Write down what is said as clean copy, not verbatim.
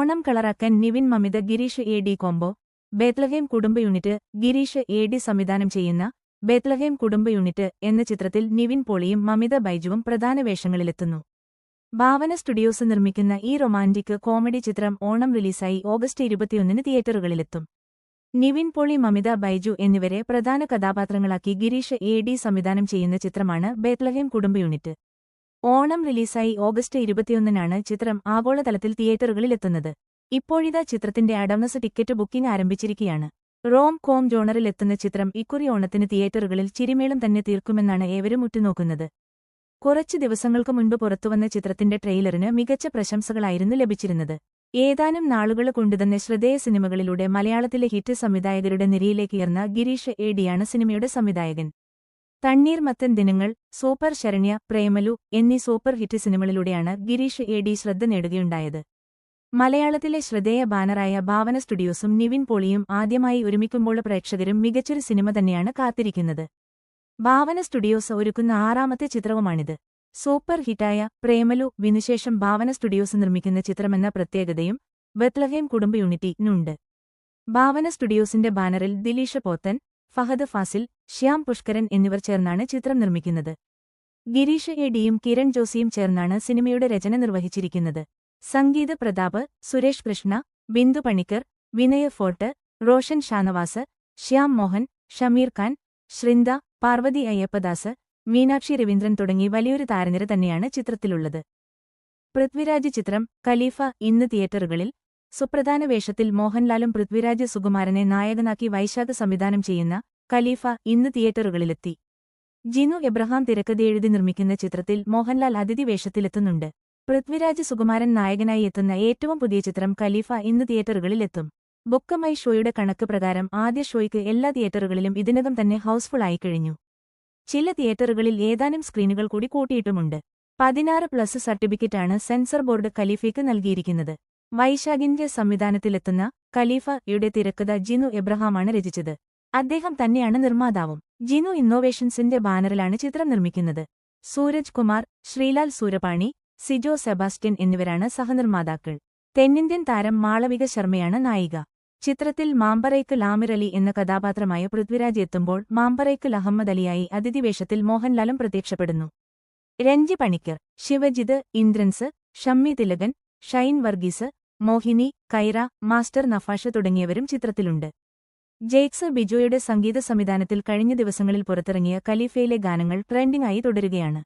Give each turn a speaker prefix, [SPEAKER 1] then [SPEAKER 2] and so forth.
[SPEAKER 1] Onam കളറാക്കാൻ Nivin Mamitha Girish എ.ഡി combo. Bethlehem കുടുംബ unit. Girish എ.ഡി സംവിധാനം ചെയ്യുന്ന ബേത്ലഹേം കുടുംബ യൂണിറ്റ് എന്ന ചിത്രത്തിൽ നിവിൻ പോളിയും മമിത ബൈജുവും പ്രധാന വേഷങ്ങളിലെത്തുന്നു. ഭാവന സ്റ്റുഡിയോസ് നിർമ്മിക്കുന്ന ഈ റൊമാന്റിക് കോമഡി ചിത്രം ഓണം റിലീസായി ഓഗസ്റ്റ് 21-ന് തിയേറ്ററുകളിലെത്തും. നിവിൻ പോളി, മമിത ബൈജു എന്നിവരെ പ്രധാന കഥാപാത്രങ്ങളാക്കി ഗിരീഷ് എ.ഡി സംവിധാനം ചെയ്യുന്ന ചിത്രമാണ് ബേത്ലഹേം കുടുംബ യൂണിറ്റ്. ഓണം റിലീസായി ഓഗസ്റ്റ് 21-നാണ് ചിത്രം ആഗോളതലത്തിൽ തിയേറ്ററുകളിലെത്തുന്നത്. ഇപ്പോഴിതാ ചിത്രത്തിന്റെ അഡ്വാൻസ് ടിക്കറ്റ് ബുക്കിംഗ് ആരംഭിച്ചിരിക്കുകയാണ്. റോം കോം ജോണറിലെത്തുന്ന ചിത്രം ഇക്കുറി ഓണത്തിന് തിയേറ്ററുകളിൽ ചിരിമേളം തന്നെ തീർക്കുമെന്നാണ് ഏവരും ഉറ്റുനോക്കുന്നത്. കുറച്ചു ദിവസങ്ങൾക്ക് മുൻപ് പുറത്തുവന്ന ചിത്രത്തിന്റെ ട്രെയിലറിന് മികച്ച പ്രശംസകളായിരുന്നു ലഭിച്ചിരുന്നത്. ഏതാനും നാളുകൾ കൊണ്ടുതന്നെ ശ്രദ്ധേയ സിനിമകളിലൂടെ മലയാളത്തിലെ ഹിറ്റ് സംവിധായകരുടെ നിരയിലേക്കുയർന്ന ഗിരീഷ് എ.ഡിയാണ് സിനിമയുടെ സംവിധായകൻ. തണ്ണീർമത്തൻ ദിനങ്ങൾ, സൂപ്പർ ശരണ്യ, പ്രേമലു എന്നീ സൂപ്പർ ഹിറ്റ് സിനിമകളിലൂടെയാണ് ഗിരീഷ് എ.ഡി ശ്രദ്ധ നേടുകയുണ്ടായത്. മലയാളത്തിലെ ശ്രദ്ധേയ ബാനറായ ഭാവന സ്റ്റുഡിയോസും നിവിൻ പോളിയും ആദ്യമായി ഒരുമിക്കുമ്പോൾ പ്രേക്ഷകരും മികച്ചൊരു സിനിമ തന്നെയാണ് കാത്തിരിക്കുന്നത്. ഭാവന സ്റ്റുഡിയോസ് ഒരുക്കുന്ന 6ാമത്തെ ചിത്രവുമാണിത്. സൂപ്പർ ഹിറ്റായ പ്രേമലു വിനുശേഷം ഭാവന സ്റ്റുഡിയോസ് നിർമ്മിക്കുന്ന ചിത്രമെന്ന പ്രത്യേകതയും ബേത്ലഹേം കുടുംബ യൂണിറ്റിനുണ്ട്. ഭാവന സ്റ്റുഡിയോസിന്റെ ബാനറിൽ ദിലീഷ് പോത്തൻ, ഫഹദ് ഫാസിൽ, ശ്യാം പുഷ്കരൻ എന്നിവർ ചേർന്നാണ് ചിത്രം നിർമ്മിക്കുന്നത്. ഗിരീഷ് എ.ഡിയും കിരൺ ജോസിയും ചേർന്നാണ് സിനിമയുടെ രചന നിർവഹിച്ചിരിക്കുന്നത്. സംഗീത പ്രതാപ്, സുരേഷ് കൃഷ്ണ, ബിന്ദു പണിക്കർ, വിനയ് ഫോർട്ട്, റോഷൻ ഷാനവാസ്, ശ്യാം മോഹൻ, ഷമീർ ഖാൻ, ശ്രിന്ദ, പാർവതി അയ്യപ്പദാസ്, മീനാക്ഷി രവീന്ദ്രൻ തുടങ്ങി വലിയൊരു താരനിര തന്നെയാണ് ചിത്രത്തിലുള്ളത്. പൃഥ്വിരാജ് ചിത്രം ഖലീഫ ഇന്ന് തിയേറ്ററുകളിൽ. സുപ്രധാന വേഷത്തിൽ മോഹൻലാലും പൃഥ്വിരാജ് സുകുമാരനെ നായകനാക്കി വൈശാഖ് സംവിധാനം ചെയ്യുന്ന ഖലീഫ ഇന്ന് തിയേറ്ററുകളിലെത്തി. ജിനു എബ്രഹാം തിരക്കഥയെഴുതി നിർമ്മിക്കുന്ന ചിത്രത്തിൽ മോഹൻലാൽ അതിഥി വേഷത്തിലെത്തുന്നുണ്ട്. പൃഥ്വിരാജ് സുകുമാരൻ നായകനായി എത്തുന്ന ഏറ്റവും പുതിയ ചിത്രം ഖലീഫ ഇന്ന് തിയേറ്ററുകളിലെത്തും. ബുക്ക് മൈ ഷോയുടെ കണക്ക് പ്രകാരം ആദ്യ ഷോയ്ക്ക് എല്ലാ തിയേറ്ററുകളിലും ഇതിനകം തന്നെ ഹൗസ്ഫുൾ ആയിക്കഴിഞ്ഞു. ചില തിയേറ്ററുകളിൽ ഏതാനും സ്ക്രീനുകൾ കൂടി കൂട്ടിയിട്ടുമുണ്ട്. 16+ സർട്ടിഫിക്കറ്റാണ് സെൻസർ ബോർഡ് ഖലീഫയ്ക്ക് നൽകിയിരിക്കുന്നത്. വൈശാഖിന്റെ സംവിധാനത്തിലെത്തുന്ന ഖലീഫയുടെ തിരക്കഥ ജിനു എബ്രഹാമാണ് രചിച്ചത്. അദ്ദേഹം തന്നെയാണ് നിർമ്മാതാവും. ജിനു ഇന്നോവേഷൻസിന്റെ ബാനറിലാണ് ചിത്രം നിർമ്മിക്കുന്നത്. സൂരജ് കുമാർ, ശ്രീലാൽ സൂരപാണി, സിജോ സെബാസ്റ്റ്യൻ എന്നിവരാണ് സഹനിർമ്മാതാക്കൾ. തെന്നിന്ത്യൻ താരം മാളവിക ശർമ്മയാണ് നായിക. ചിത്രത്തിൽ മാമ്പറയ്ക്കൽ ആമിർ അലി എന്ന കഥാപാത്രമായ പൃഥ്വിരാജ് എത്തുമ്പോൾ മാമ്പറയ്ക്കൽ അഹമ്മദ് അലിയായി അതിഥിവേഷത്തിൽ മോഹൻലാലും പ്രത്യക്ഷപ്പെടുന്നു. രഞ്ജി പണിക്കർ, ശിവജിത്, ഇന്ദ്രൻസ്, ഷമ്മി തിലകൻ, ഷൈൻ വർഗീസ്, മോഹിനി, കൈറ, മാസ്റ്റർ നഫാഷ് തുടങ്ങിയവരും ചിത്രത്തിലുണ്ട്. ജെയ്ക്സ് ബിജോയുടെ സംഗീത സംവിധാനത്തിൽ കഴിഞ്ഞ ദിവസങ്ങളിൽ പുറത്തിറങ്ങിയ ഖലീഫയിലെ ഗാനങ്ങൾ ട്രെൻഡിംഗ് ആയി തുടരുകയാണ്.